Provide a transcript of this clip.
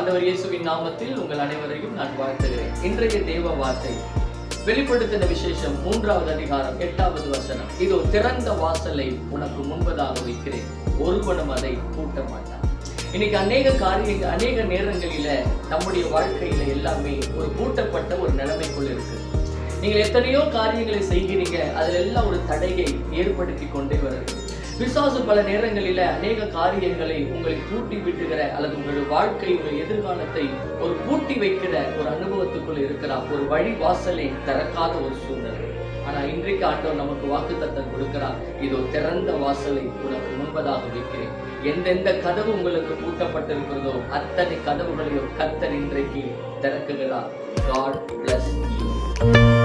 ஆண்டவர் இயேசுவின் நாமத்தில் உங்கள் அனைவரையும் நான் வாழ்த்துகிறேன். இன்றைய தேவ வார்த்தை வெளிப்படுத்தின விசேஷம் 3வது அதிகாரம் 8வது வசனம். இதோ திறந்த வாசலை உனக்கு முன்பதாக வைக்கிறேன், ஒருவனும் அதை பூட்ட மாட்டான். இன்னைக்கு அநேக நேரங்களில நம்முடைய வாழ்க்கையில எல்லாமே ஒரு பூட்டப்பட்ட ஒரு நிலைமைக்குள் இருக்கு. நீங்கள் எத்தனையோ காரியங்களை செய்கிறீங்க, அதுல எல்லாம் ஒரு தடையை ஏற்படுத்தி கொண்டே வருது. பிசாசு பல நேரங்களில அநேக காரியங்களை உங்களை பூட்டி விட்டுகிற அல்லது உங்களுடைய வாழ்க்கை, உங்கள் எதிர்காலத்தை ஒரு பூட்டி வைக்கிற ஒரு அனுபவத்துக்குள் இருக்கிறார். ஒரு வழி வாசலை திறக்காத ஒரு சூழ்நிலை. ஆனா இன்றைக்கு ஆண்டவர் நமக்கு வாக்குத்தத்தம் கொடுக்கிறார். இதோ திறந்த வாசலை உனக்கு முன்பதாக வைக்கிறேன். எந்தெந்த கதவு உங்களுக்கு பூட்டப்பட்டிருக்கிறதோ அத்தனை கதவுகளையும் கர்த்தர் இன்றைக்கு திறக்குகிறார். God bless you.